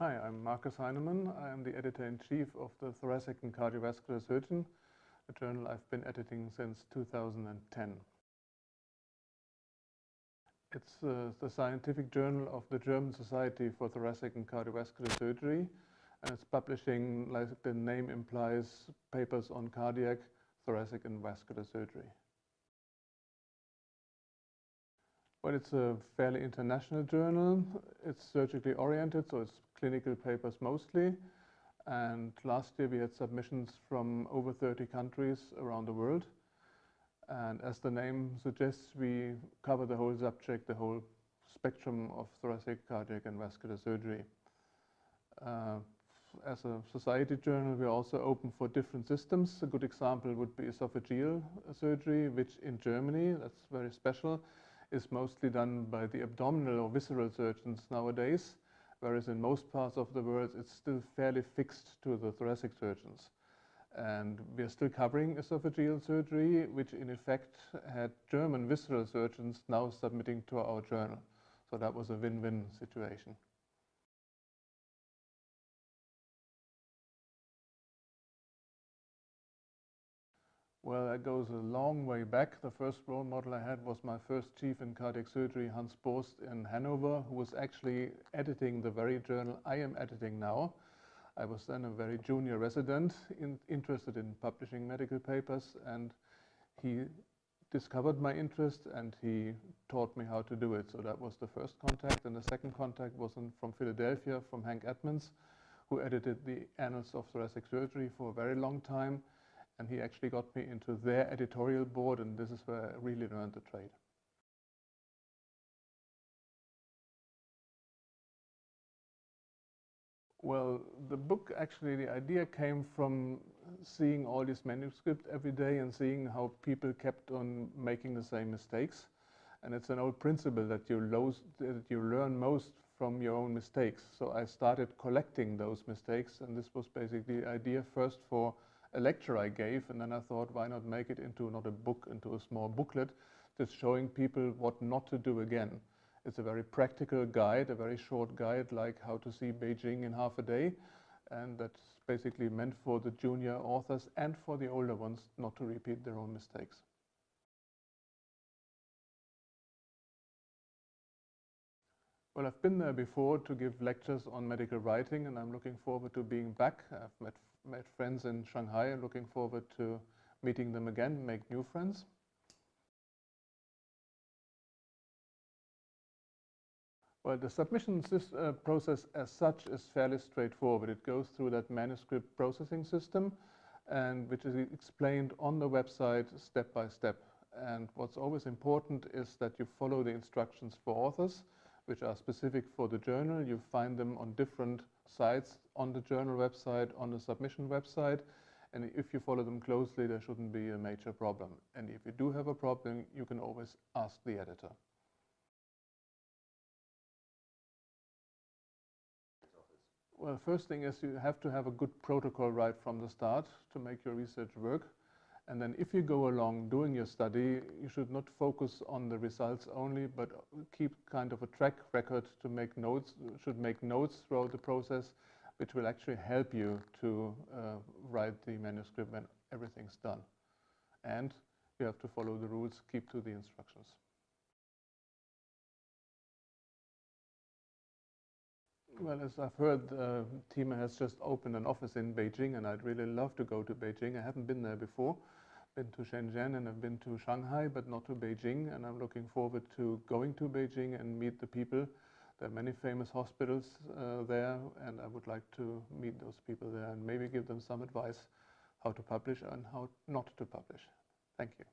Hi, I'm Markus Heinemann. I am the editor-in-chief of the Thoracic and Cardiovascular Surgeon, a journal I've been editing since 2010. It's the scientific journal of the German Society for Thoracic and Cardiovascular Surgery, and it's publishing, like the name implies, papers on cardiac, thoracic and vascular surgery. Well, it's a fairly international journal. It's surgically oriented, so it's clinical papers mostly. And last year we had submissions from over 30 countries around the world. And as the name suggests, we cover the whole subject, the whole spectrum of thoracic, cardiac and vascular surgery. As a society journal, we are also open for different systems. A good example would be esophageal surgery, which in Germany, that's very special, is mostly done by the abdominal or visceral surgeons nowadays, whereas in most parts of the world it's still fairly fixed to the thoracic surgeons. And we are still covering esophageal surgery, which in effect had German visceral surgeons now submitting to our journal. So that was a win-win situation. Well, that goes a long way back. The first role model I had was my first chief in cardiac surgery, Hans Borst in Hanover, who was actually editing the very journal I am editing now. I was then a very junior resident, interested in publishing medical papers, and he discovered my interest and he taught me how to do it. So that was the first contact, and the second contact was from Philadelphia, from Hank Edmonds, who edited the Annals of Thoracic Surgery for a very long time. And he actually got me into their editorial board, and this is where I really learned the trade. Well, the book, actually, the idea came from seeing all these manuscripts every day and seeing how people kept on making the same mistakes. And it's an old principle that you learn most from your own mistakes. So I started collecting those mistakes, and this was basically the idea first for a lecture I gave, and then I thought, why not make it into not a book, into a small booklet, just showing people what not to do again. It's a very practical guide, a very short guide, like how to see Beijing in half a day, and that's basically meant for the junior authors and for the older ones not to repeat their own mistakes. Well, I've been there before to give lectures on medical writing, and I'm looking forward to being back. I've met friends in Shanghai and looking forward to meeting them again, make new friends. Well, the submission process as such is fairly straightforward. It goes through that manuscript processing system, and which is explained on the website step by step. And what's always important is that you follow the instructions for authors, which are specific for the journal. You find them on different sites on the journal website, on the submission website. And if you follow them closely, there shouldn't be a major problem. And if you do have a problem, you can always ask the editor. Well, first thing is you have to have a good protocol right from the start to make your research work. And then if you go along doing your study, you should not focus on the results only, but keep kind of a track record to make notes, should make notes throughout the process, which will actually help you to write the manuscript when everything's done. And you have to follow the rules, keep to the instructions. Well, as I've heard, Thieme has just opened an office in Beijing, and I'd really love to go to Beijing. I haven't been there before. Been to Shenzhen and I've been to Shanghai, but not to Beijing, and I'm looking forward to going to Beijing and meet the people. There are many famous hospitals there, and I would like to meet those people there and maybe give them some advice how to publish and how not to publish. Thank you.